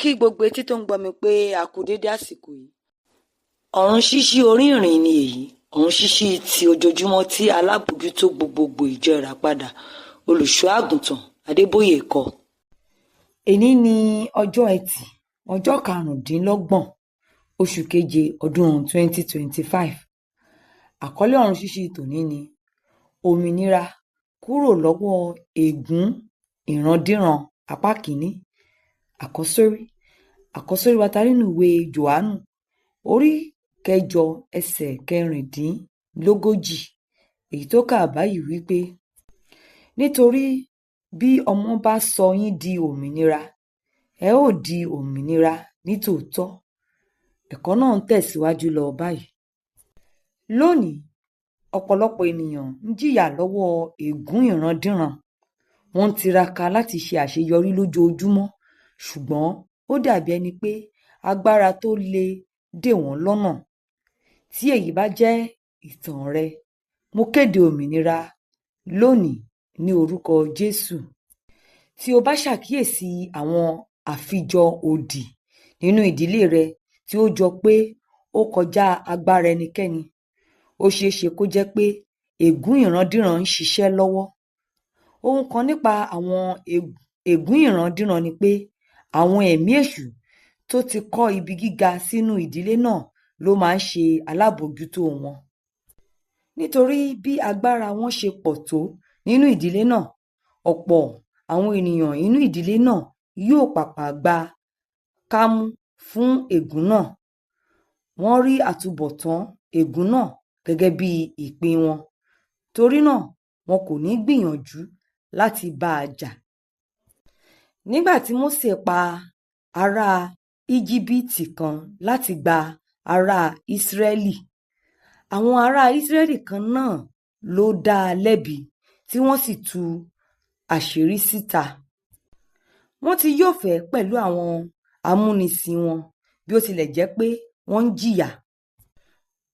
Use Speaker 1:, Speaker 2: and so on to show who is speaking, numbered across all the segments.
Speaker 1: kí gbogbo etí tó ń gbọ́ mi pé a kú dédé àsìkò yìí. Ọ̀run ṣíṣí orí ìrìn ni èyí, ọ̀run ṣíṣí ti ojoojúmọ́ tí alábòójútó gbogbogbò ìjọ Ìràpadà olùṣọ́ àgùntàn Adébóyè kọ. Èní ni ọjọ́ Ẹtì, ọjọ́ 25 oṣù keje ọdún 2025. Àkọ́lé ọ̀run ṣíṣí tòní ni òmìnira kúrò lọ́wọ́ ègún ìrandíran apá kìíní. Àkọ́sórí wa ta rí nínú ìwé Jòhánù orí 8 ẹsẹ̀ 36, èyí tó kà báyìí wípé, nítorí bí ọmọ bá sọ yín di òmìnira, ẹ ó di òmìnira nítòótọ́. Ẹ̀kọ́ náà ń tẹ̀síwájú lọ báyìí. Lónìí, ọ̀pọ̀lọpọ̀ ènìyàn ń jìyà lọ́wọ́ ègún ìrandíran. Wọ́n ń tiraka láti ṣe àṣeyọrí lójoojúmọ́, ṣùgbọ́n ó dàbí ẹni pé agbára tó le dè wọ́n lọ́nà. Tí èyí bá jẹ́ ìtàn rẹ, mo kéde òmìnira lónìí ní orúkọ Jésù. Tí o bá ṣàkíyèsí àwọn àfijọ òdì nínú ìdílé rẹ tí ó jọ pé ó kọjá agbára ẹnikẹ́ni, ó ṣeéṣe kó jẹ́ pé ègún ìrandíran ń ṣiṣẹ́ lọ́wọ́. Ohun kan nípa àwọn ègún ìrandíran ni pé àwọn ẹ̀mí èṣù tó ti kọ́ ibi gíga sínú ìdílé náà ló máa ń ṣe alábòójútó wọn. Nítorí bí agbára wọn ṣe pọ̀ tó nínú ìdílé náà, ọ̀pọ̀ àwọn ènìyàn inú ìdílé náà yóò pàpà gba kámú fún ègún náà. Wọ́n rí àtúbọ̀tán ègún náà gẹ́gẹ́ bí ìpín wọn. Torí náà, wọn kò ní gbìyànjú láti bá a jà. Nígbà tí Mósè pa ará Íjíbítì kan láti gba ará Ísírẹ́lì, àwọn ará Ísírẹ́lì kan náà ló dá a lẹ́bi tí wọ́n sì tú àṣírí síta. Wọ́n ti yọ̀fẹ́ pẹ̀lú àwọn amúnisìn wọn bí ó tilẹ̀ jẹ́ pé wọ́n ń jìyà.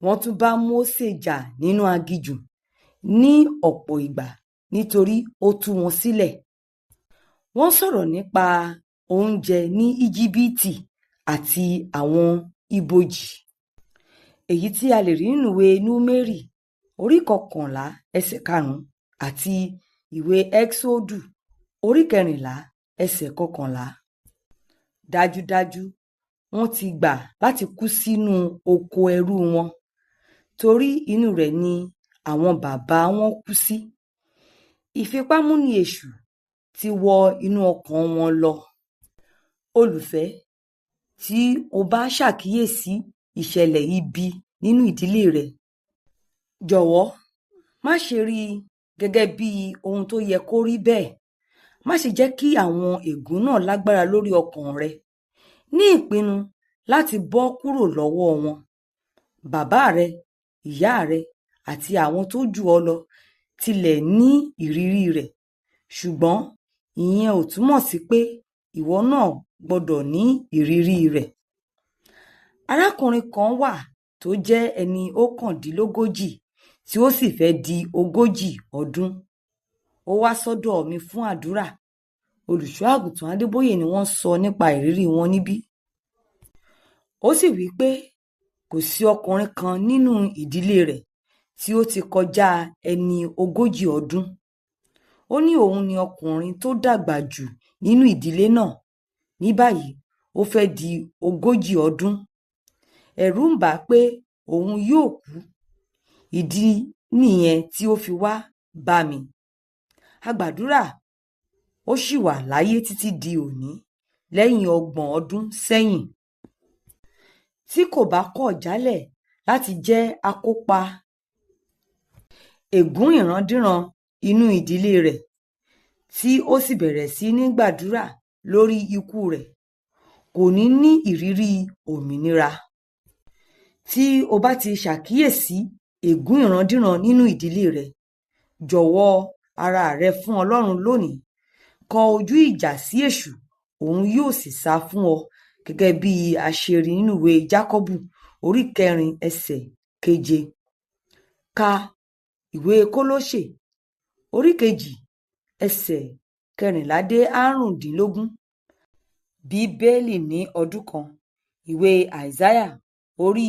Speaker 1: Wọ́n tún bá Mósè jà nínú aginjù ní ọ̀pọ̀ ìgbà nítorí ó tú wọn sílẹ̀. Wọ́n sọ̀rọ̀ nípa oúnjẹ ní Íjíbítì àti àwọn ibojì, èyí tí a lè rí nínú ìwé Númérì orí 11 ẹsẹ̀ 5 àti ìwé Ẹ́ksódù orí 14 ẹsẹ̀ 11. Dájúdájú, wọ́n ti gbà láti kú sínú oko ẹrú wọn, torí inú rẹ̀ ni àwọn bàbá wọn kú sí. Ìfipámúni èṣù ti wọ inú ọkàn wọn lọ. Olùfẹ́, tí o bá ṣàkíyèsí ìṣẹ̀lẹ̀ ibi nínú ìdílé rẹ, jọ̀wọ́ má ṣe rí i gẹ́gẹ́ bí ohun tó yẹ kó rí bẹ́ẹ̀. Má ṣe jẹ́ kí àwọn ègún náà lágbára lórí ọkàn rẹ. Ní ìpinnu láti bọ́ kúrò lọ́wọ́ wọn. Bàbá rẹ, ìyá rẹ àti àwọn tó jù ọ lọ tilẹ̀ ní ìrírí rẹ̀, ṣùgbọ́n ìyẹn ò túmọ̀ sí pé ìwọ náà gbọ́dọ̀ ní ìrírí rẹ̀. Arákùnrin kan wà tó jẹ́ ẹni 39 tí ó sì fẹ́ di 40 ọdún. Ó wá sọ́dọ̀ mi fún àdúrà. Olùṣọ́ àgùntàn Adébóyè ni wọ́n sọ nípa ìrírí wọn níbí. Ó sì wí pé kò sí ọkùnrin kan nínú ìdílé rẹ̀ tí ó ti kọjá ẹni 40 ọdún. Ó ní òun ni ọkùnrin tó dàgbà jù nínú ìdílé náà. Ní báyìí, ó fẹ́ di 40 ọdún. Ẹ̀rù ń bà á pé òun yóò kú. Ìdí nìyẹn tí ó fi wá bá mi. A gbàdúrà ó ṣì wà láyé títí di òní, lẹ́yìn 30 ọdún sẹ́yìn. Tí kò bá kọ̀ jálẹ̀ láti jẹ́ akópa ègún ìrandíran inú ìdílé rẹ̀, tí ó sì bẹ̀rẹ̀ sí ní gbàdúrà lórí ikú rẹ̀, kò ní ní ìrírí òmìnira. Tí o bá ti ṣàkíyèsí ègún ìrandíran nínú ìdílé rẹ̀, jọ̀wọ́ ara rẹ fún Ọlọ́run lónìí. Kọ ojú ìjà sí èṣù, òun yóò sì sá fún ọ, gẹ́gẹ́ bí a ṣe rí nínú ìwé Jákọ́bù orí 4 ẹsẹ̀ 7. Ka ìwé Kólóṣè orí 2 ẹsẹ̀ 14 dé 15. Bíbélì ní ọdún kan. Ìwé Àìsáyà orí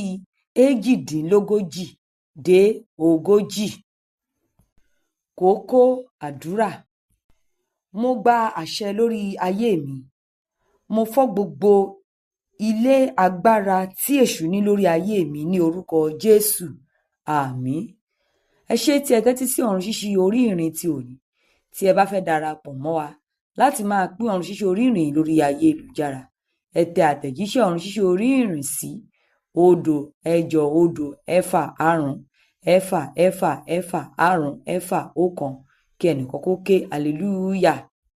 Speaker 1: 38-40. Kókó àdúrà. Mo gba àṣẹ lórí ayé mi. Mo fọ́ gbogbo ilé agbára tí èṣù ní lórí ayé mi ní orúkọ Jésù. Àmín. Ẹ ṣé tí ẹ tẹ́tí sí ọ̀run ṣíṣí orí ìrìn ti òní. Tí ẹ bá fẹ́ darapọ̀ mọ́ wa láti máa pín ọ̀run ṣíṣí orí ìrìn lórí ayélujára, ẹ tẹ àtẹ̀jíṣẹ́ ọ̀run ṣíṣí orí ìrìn sí 08045454551 kí ẹnìkan kó ké hallelujah.